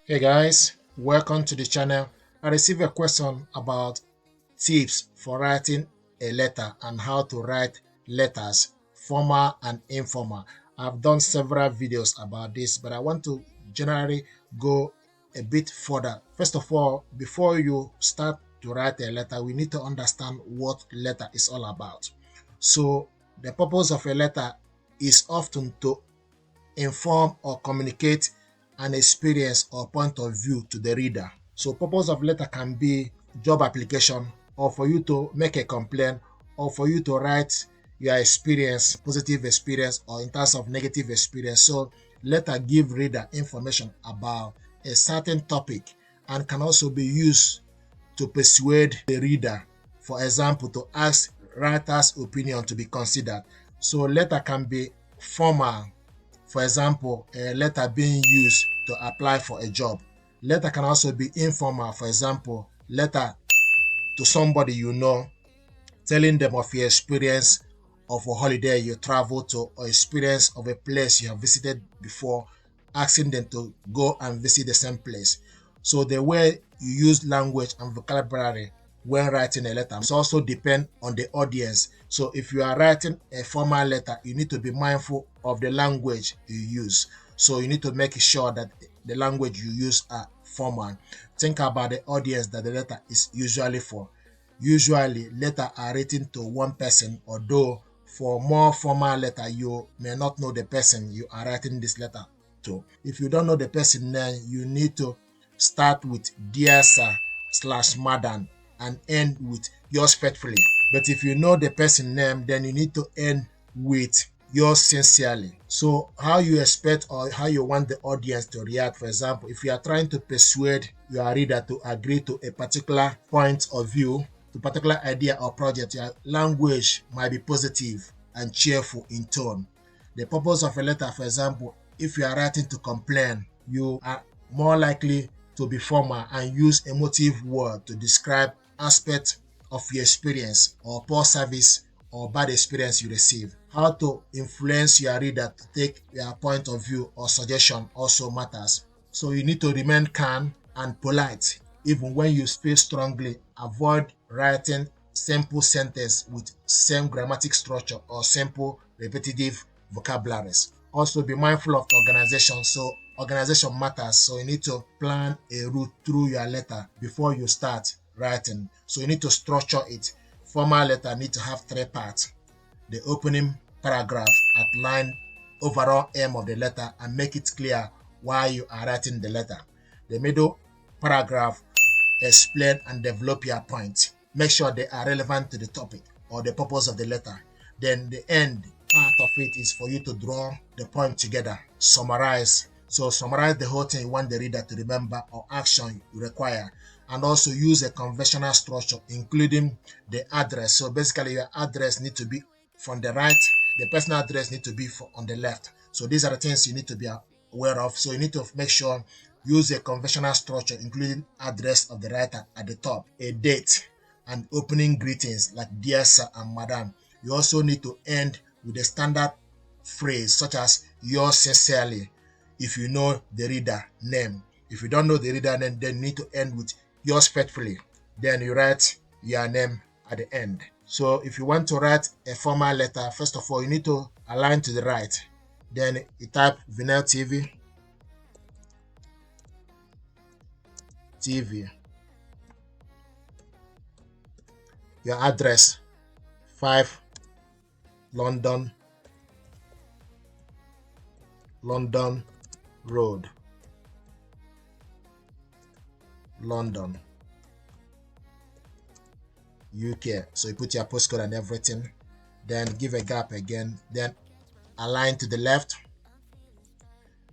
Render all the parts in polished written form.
Hey guys, welcome to the channel. I received a question about tips for writing a letter and how to write letters, formal and informal. I've done several videos about this, but I want to generally go a bit further. First of all, before you start to write a letter, we need to understand what letter is all about. So the purpose of a letter is often to inform or communicate an experience or point of view to the reader. So purpose of letter can be job application, or for you to make a complaint, or for you to write your experience, positive experience, or in terms of negative experience. So letter give reader information about a certain topic and can also be used to persuade the reader. For example, to ask writer's opinion to be considered. So letter can be formal, for example, a letter being used to apply for a job. Letter can also be informal, for example, letter to somebody you know, telling them of your experience of a holiday you travel to or experience of a place you have visited before, asking them to go and visit the same place. So the way you use language and vocabulary when writing a letter must also depend on the audience. So if you are writing a formal letter, you need to be mindful of the language you use. So you need to make sure that the language you use are formal. Think about the audience that the letter is usually for. Usually, letters are written to one person, although for more formal letter, you may not know the person you are writing this letter to. If you don't know the person name, you need to start with dear sir slash madam and end with yours faithfully. But if you know the person name, then you need to end with yours sincerely. So how you expect or how you want the audience to react, for example, if you are trying to persuade your reader to agree to a particular point of view, to particular idea or project, your language might be positive and cheerful in tone. The purpose of a letter, for example, if you are writing to complain, you are more likely to be formal and use emotive word to describe aspects of your experience or poor service or bad experience you receive. How to influence your reader to take your point of view or suggestion also matters. So you need to remain calm and polite. Even when you feel strongly, avoid writing simple sentence with same grammatic structure or simple repetitive vocabularies. Also be mindful of organization. So organization matters. So you need to plan a route through your letter before you start writing. So you need to structure it. Formal letter need to have three parts. The opening paragraph outline overall aim of the letter and make it clear why you are writing the letter. The middle paragraph explain and develop your point. Make sure they are relevant to the topic or the purpose of the letter. Then the end part of it is for you to draw the point together, summarize. So summarize the whole thing you want the reader to remember or action you require, and also use a conventional structure including the address. So basically your address need to be from the right, the personal address need to be on the left. So these are the things you need to be aware of. So you need to make sure use a conventional structure including address of the writer at the top, a date, and opening greetings like dear sir and madam. You also need to end with a standard phrase such as yours sincerely if you know the reader name. If you don't know the reader name, then you need to end with yours faithfully. Then you write your name at the end. So if you want to write a formal letter, first of all, you need to align to the right. Then you type Vinyl TV, your address 5 London Road, London, UK. So you put your postcode and everything, then give a gap again, then align to the left.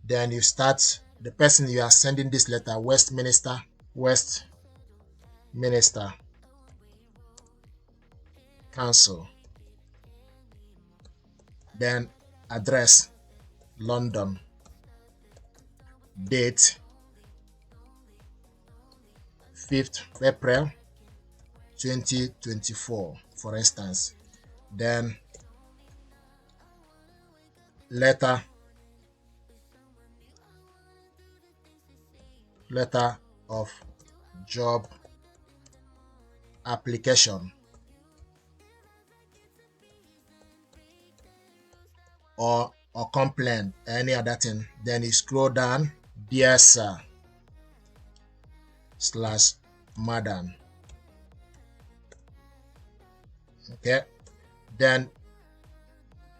Then you start the person you are sending this letter, Westminster Council. Then address London, date 5th of April 2024, for instance. Then letter of job application or complaint, any other thing. Then you scroll down, dear sir slash madam. Okay. Then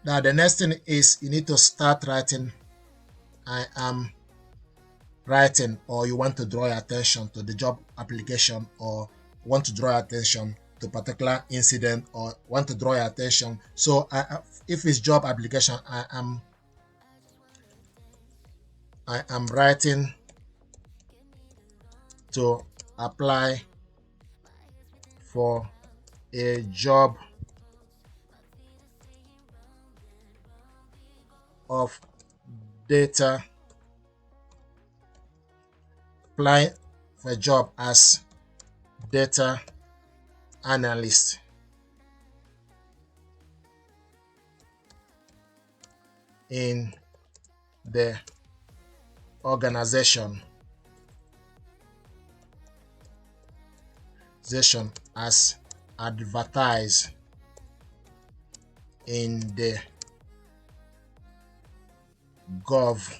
now the next thing is you need to start writing. I am writing, or you want to draw your attention to the job application, or want to draw your attention to a particular incident, or want to draw your attention. So if it's job application, I am writing to apply for a job of data, apply for a job as data analyst in the organization as advertised in the gov.uk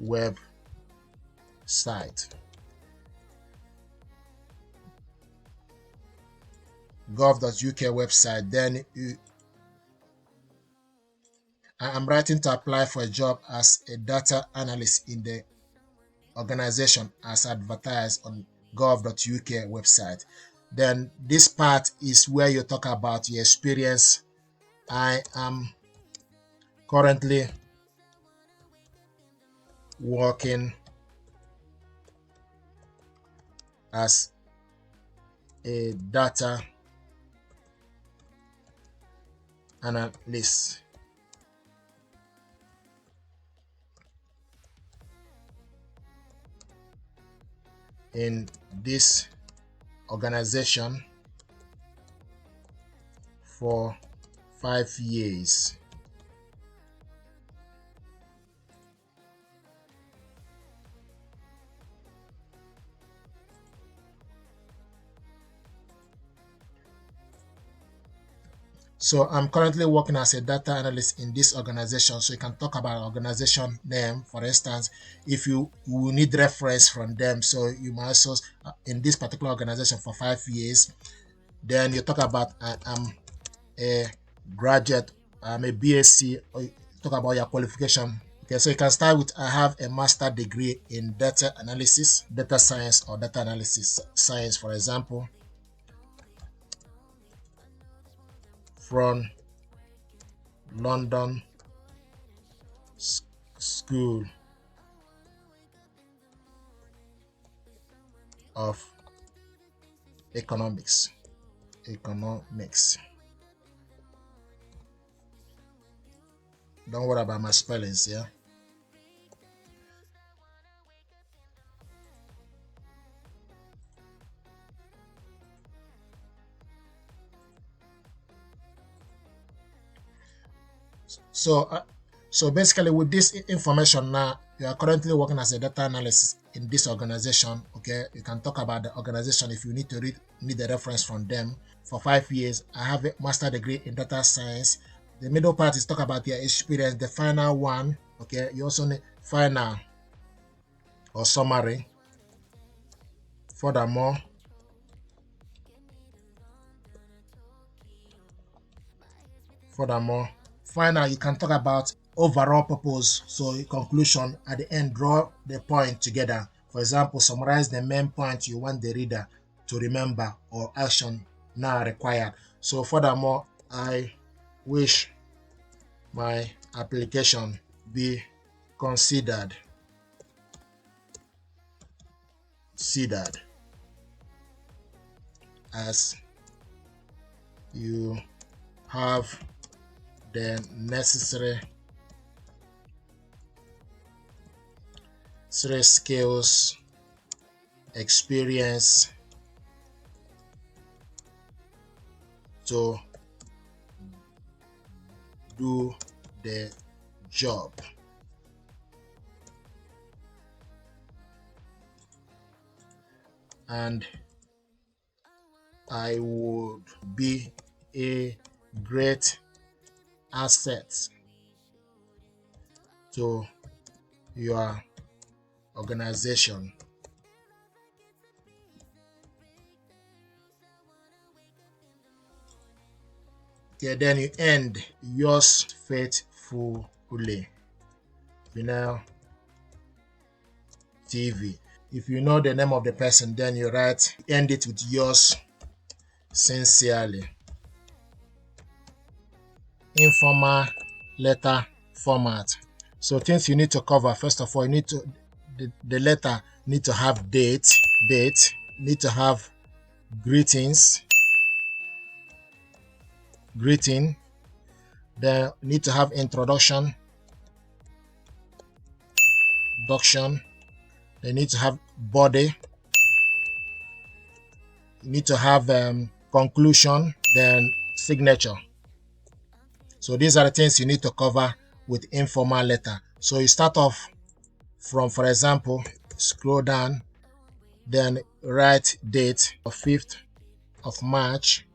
website. Gov.uk website. Then I am writing to apply for a job as a data analyst in the organization as advertised on gov.uk website. Then this part is where you talk about your experience. I am currently working as a data analyst in this organization for 5 years. So I'm currently working as a data analyst in this organization. So you can talk about organization name, for instance, if you need reference from them. So you might also in this particular organization for 5 years. Then you talk about I'm a graduate, I'm a BSc, or you talk about your qualification. Okay, so you can start with I have a master degree in data analysis, data science, or data analysis science, for example, from London School of Economics. Don't worry about my spellings, yeah. So basically with this information now, you are currently working as a data analyst in this organization. Okay, you can talk about the organization if you need to need a reference from them. For 5 years, I have a master degree in data science. The middle part is talk about your experience. The final one, okay, you also need final or summary. Furthermore, final, you can talk about overall purpose. So conclusion at the end, draw the point together. For example, summarize the main point you want the reader to remember or action now required. So furthermore, I wish my application be considered as you have the necessary skills, experience to do the job. And I would be a great asset to your organization. Okay, then you end yours faithfully. Final TV. If you know the name of the person, then you write, end it with yours sincerely. Informal letter format. So things you need to cover. First of all, you need to the letter need to have date, need to have greetings, greeting, then need to have introduction, introduction, they need to have body, you need to have conclusion, then signature. So these are the things you need to cover with informal letter. So you start off from, for example, scroll down, then write date of 5th of March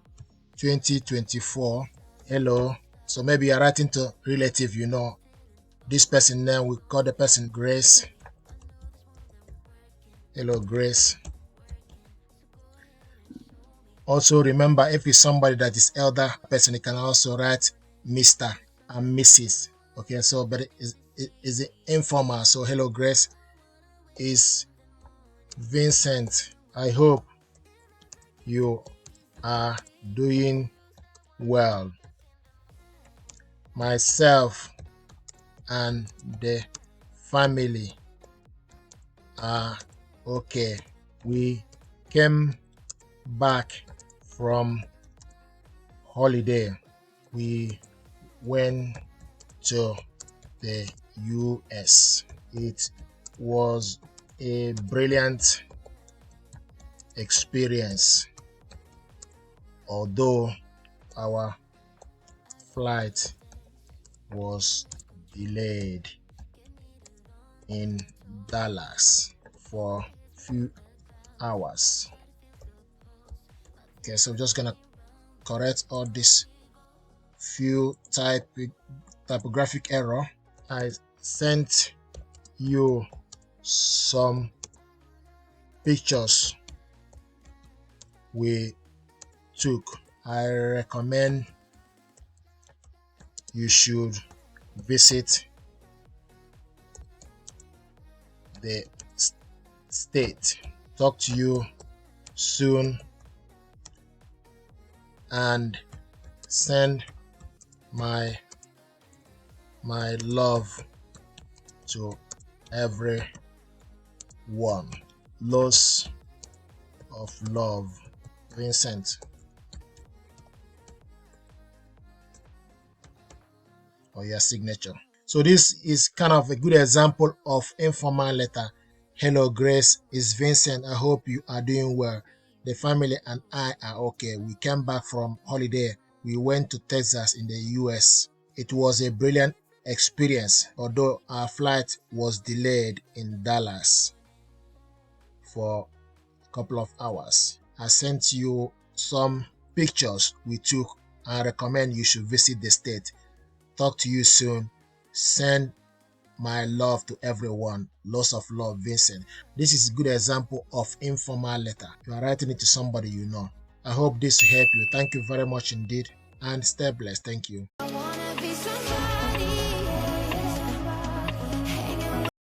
2024. Hello. So maybe you're writing to relative, you know. This person name, we call the person Grace. Hello, Grace. Also remember, if it's somebody that is elder person, you can also write Mr. and Mrs. Okay, so but is it informal? So hello, Grace. Is Vincent. I hope you are doing well. Myself and the family are okay. We came back from holiday. We went to the US. It was a brilliant experience, although our flight was delayed in Dallas for a few hours. Okay, so I'm just gonna correct all this few typographic error. I sent you some pictures we took. I recommend you should visit the state. Talk to you soon and send my love to everyone. Lots of love, Vincent. Or your signature. So this is kind of a good example of informal letter. Hello, Grace. It's Vincent. I hope you are doing well. The family and I are okay. We came back from holiday. We went to Texas in the US. It was a brilliant experience, although our flight was delayed in Dallas for a couple of hours. I sent you some pictures we took and recommend you should visit the state. Talk to you soon. Send my love to everyone. Lots of love, Vincent. This is a good example of informal letter. You are writing it to somebody you know. I hope this will help you. Thank you very much indeed, and stay blessed. Thank you.